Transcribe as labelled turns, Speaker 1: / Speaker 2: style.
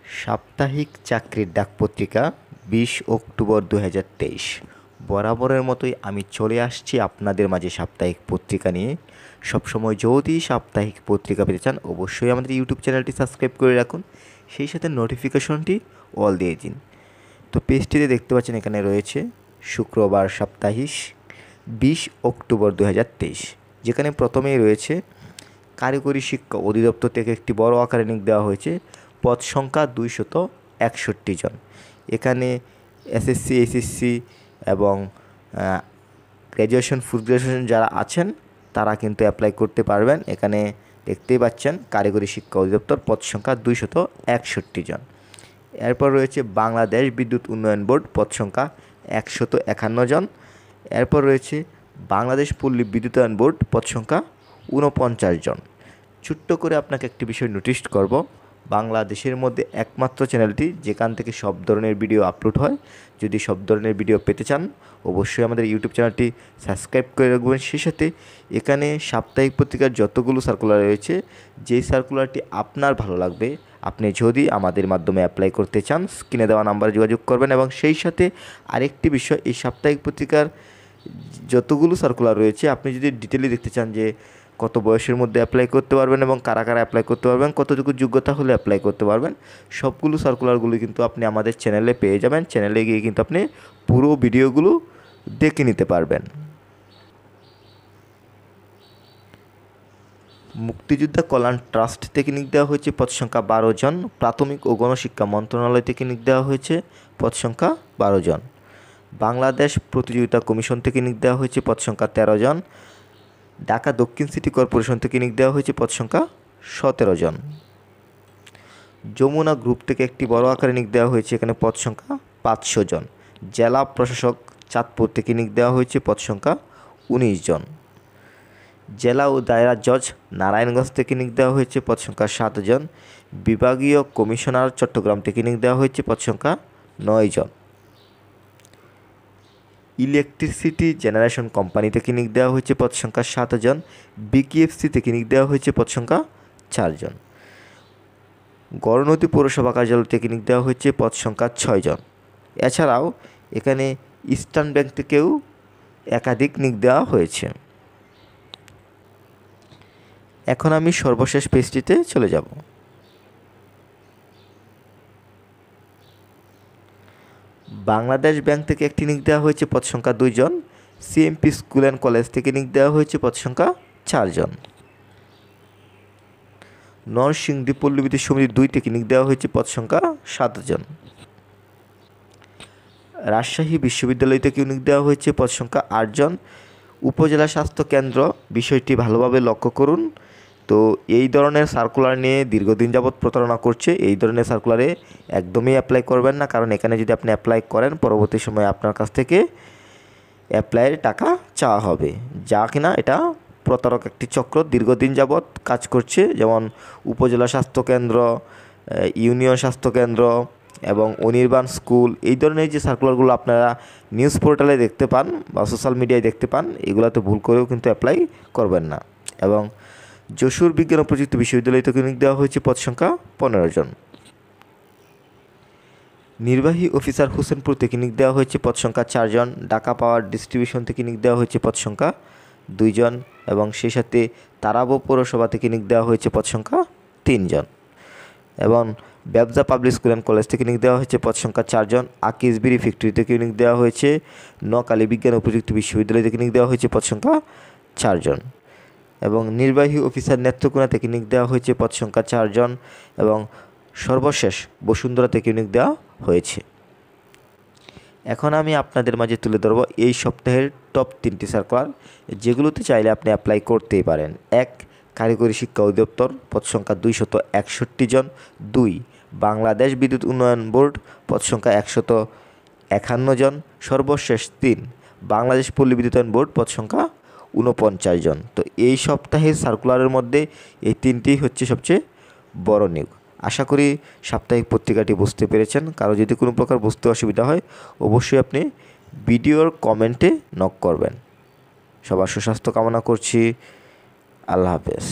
Speaker 1: সাপ্তাহিক চাকরির ডাকপত্রিকা 20 অক্টোবর 2023। বরাবরের মতোই আমি চলে আসছি আপনাদের মাঝে সাপ্তাহিক পত্রিকা নিয়ে। সবসময় যদি সাপ্তাহিক পত্রিকা পেতে চান অবশ্যই আমাদের ইউটিউব চ্যানেলটি সাবস্ক্রাইব করে রাখুন, সেই সাথে নোটিফিকেশনটি অল দিয়ে দিন। তো পেজটিতে দেখতে পাচ্ছেন এখানে রয়েছে শুক্রবার সাপ্তাহিক 20 অক্টোবর 2023, যেখানে প্রথমেই রয়েছে কারিগরি শিক্ষা অধিদপ্তর থেকে একটি বড় আকারে নিয়োগ দেওয়া হয়েছে। পদ সংখ্যা 261 জন। এখানে এসএসসি, এইচএসসি এবং গ্র্যাজুয়েশন, ফুড গ্র্যাজুয়েশন যারা আছেন তারা কিন্তু অ্যাপ্লাই করতে পারবেন। এখানে দেখতেই পাচ্ছেন কারিগরি শিক্ষা অধিদপ্তর, পদ সংখ্যা 261 জন। এরপর রয়েছে বাংলাদেশ বিদ্যুৎ উন্নয়ন বোর্ড, পদ সংখ্যা 151 জন। এরপর রয়েছে বাংলাদেশ পল্লী বিদ্যুতায়ন বোর্ড, পদ সংখ্যা 49 জন। ছোট্ট করে আপনাকে একটি বিষয় নোটিশ করব, বাংলাদেশের মধ্যে একমাত্র চ্যানেলটি যেখান থেকে সব ধরনের ভিডিও আপলোড হয়। যদি সব ধরনের ভিডিও পেতে চান অবশ্যই আমাদের ইউটিউব চ্যানেলটি সাবস্ক্রাইব করে রাখবেন। সেই সাথে এখানে সাপ্তাহিক পত্রিকার যতগুলো সার্কুলার রয়েছে, যেই সার্কুলারটি আপনার ভালো লাগবে আপনি যদি আমাদের মাধ্যমে অ্যাপ্লাই করতে চান স্ক্রিনে দেওয়া নাম্বারে যোগাযোগ করবেন। এবং সেই সাথে আরেকটি বিষয়, এই সাপ্তাহিক পত্রিকার যতগুলো সার্কুলার রয়েছে আপনি যদি ডিটেইলে দেখতে চান যে কত বয়সের মধ্যে অ্যাপ্লাই করতে পারবেন এবং কারা কারা অ্যাপ্লাই করতে পারবেন, কতটুকু যোগ্যতা হলে অ্যাপ্লাই করতে পারবেন, সবগুলো সার্কুলারগুলো কিন্তু আপনি আমাদের চ্যানেলে পেয়ে যাবেন। চ্যানেলে গিয়ে কিন্তু আপনি পুরো ভিডিওগুলো দেখে নিতে পারবেন। মুক্তিযোদ্ধা কল্যাণ ট্রাস্ট থেকে নিয়োগ দেওয়া হয়েছে, পদ সংখ্যা 12 জন। প্রাথমিক ও গণশিক্ষা মন্ত্রণালয় থেকে নিয়োগ দেওয়া হয়েছে, পদ সংখ্যা 12 জন। বাংলাদেশ প্রতিযোগিতা কমিশন থেকে নিয়োগ দেওয়া হয়েছে, পদ সংখ্যা 13 জন। ঢাকা দক্ষিণ সিটি কর্পোরেশন থেকে নিয়োগ দেওয়া হয়েছে, পদ সংখ্যা 17 জন। যমুনা গ্রুপ থেকে একটি বড় আকারে নিয়োগ দেওয়া হয়েছে, এখানে পদ সংখ্যা 500 জন। জেলা প্রশাসক চাঁদপুর থেকে নিয়োগ দেওয়া হয়েছে, পদ সংখ্যা 19 জন। জেলা ও দায়রা জজ নারায়ণগঞ্জ থেকে নিয়োগ দেওয়া হয়েছে, পদ সংখ্যা 7 জন। বিভাগীয় কমিশনার চট্টগ্রাম থেকে নিয়োগ দেওয়া হয়েছে, পদ সংখ্যা 9 জন। ইলেকট্রিসিটি জেনারেশন কোম্পানি থেকে নিয়োগ দেওয়া হয়েছে, পদ সংখ্যা 7 জন। বিকেএফসি থেকে নিয়োগ দেওয়া হয়েছে, পদ সংখ্যা 4 জন। গড়নদী পৌরসভা কার্যালয় থেকে নিয়োগ দেওয়া হয়েছে, পদ সংখ্যা 6 জন। এছাড়াও এখানে ইস্টার্ন ব্যাংক থেকেও একাধিক নিয়োগ দেওয়া হয়েছে। এখন আমি সর্বশেষ পেজটিতে চলে যাব। বাংলাদেশ ব্যাংক থেকে একটি নিয়োগ দেওয়া হয়েছে, পদ সংখ্যা 2 জন। সিএমপি স্কুল অ্যান্ড কলেজ থেকে নিয়োগ দেওয়া হয়েছে, পদ সংখ্যা 4 জন। নরসিংদী পল্লী বিদ্যুৎ সমিতি 2 থেকে নিয়োগ দেওয়া হয়েছে, পদ সংখ্যা 7 জন। রাজশাহী বিশ্ববিদ্যালয় থেকে নিয়োগ দেওয়া হয়েছে, পদ সংখ্যা 8 জন। উপজেলা স্বাস্থ্য কেন্দ্র, বিষয়টি ভালোভাবে লক্ষ্য করুন। তো এই ধরনের সার্কুলার নিয়ে দীর্ঘদিন যাবৎ প্রতারণা করছে, এই ধরনের সার্কুলারে একদমই অ্যাপ্লাই করবেন না, কারণ এখানে যদি আপনি অ্যাপ্লাই করেন পরবর্তী সময়ে আপনার কাছ থেকে অ্যাপ্লাইয়ের টাকা চাওয়া হবে, যা কিনা এটা প্রতারক একটি চক্র দীর্ঘদিন যাবৎ কাজ করছে। যেমন উপজেলা স্বাস্থ্যকেন্দ্র, ইউনিয়ন স্বাস্থ্যকেন্দ্র এবং অনির্বাণ স্কুল, এই ধরনের যে সার্কুলারগুলো আপনারা নিউজ পোর্টালে দেখতে পান বা সোশ্যাল মিডিয়ায় দেখতে পান, এগুলোতে ভুল করেও কিন্তু অ্যাপ্লাই করবেন না। এবং যশোর বিজ্ঞান ও প্রযুক্তি বিশ্ববিদ্যালয় থেকে নিয়োগ দেওয়া হয়েছে, পদ সংখ্যা 15 জন। নির্বাহী অফিসার হোসেনপুর থেকে নিয়োগ দেওয়া হয়েছে, পদ সংখ্যা 4 জন। ঢাকা পাওয়ার ডিস্ট্রিবিউশন থেকে নিয়োগ দেওয়া হয়েছে, পদ সংখ্যা 2 জন। এবং সেই সাথে তারাবো পৌরসভা থেকে নিয়োগ দেওয়া হয়েছে, পদ সংখ্যা 3 জন। এবং ব্যবসা পাবলিক স্কুল অ্যান্ড কলেজ থেকে নিয়োগ দেওয়া হয়েছে, পদ সংখ্যা 4 জন। আকিজ বিড়ি ফ্যাক্টরি থেকে নিয়োগ দেওয়া হয়েছে। নোয়াখালী বিজ্ঞান ও প্রযুক্তি বিশ্ববিদ্যালয় থেকে নিয়োগ দেওয়া হয়েছে, পদ সংখ্যা 4 জন। এবং নির্বাহী অফিসার নেত্রকোনা থেকে নিয়োগ দেওয়া হয়েছে, পদ সংখ্যা 4 জন। এবং সর্বশেষ বসুন্ধরা থেকে নিয়োগ দেওয়া হয়েছে। এখন আমি আপনাদের মাঝে তুলে ধরব এই সপ্তাহের টপ 3টি সার্কুলার, যেগুলোতে চাইলে আপনি অ্যাপ্লাই করতেই পারেন। 1. কারিগরি শিক্ষা অধিদপ্তর, পদ সংখ্যা 261 জন। 2. বাংলাদেশ বিদ্যুৎ উন্নয়ন বোর্ড, পদ সংখ্যা 151 জন। সর্বশেষ 3. বাংলাদেশ পল্লী বিদ্যুতায়ন বোর্ড, পদ সংখ্যা 49 জন। তো এই সপ্তাহের সার্কুলারের মধ্যে এই 3টি হচ্ছে সবচেয়ে বড় নিয়োগ। আশা করি সাপ্তাহিক পত্রিকাটি বুঝতে পেরেছেন। কারো যদি কোনো প্রকার বুঝতে অসুবিধা হয় অবশ্যই আপনি ভিডিওর কমেন্টে নক করবেন। সবার সুস্বাস্থ্য কামনা করছি। আল্লাহ হাফেজ।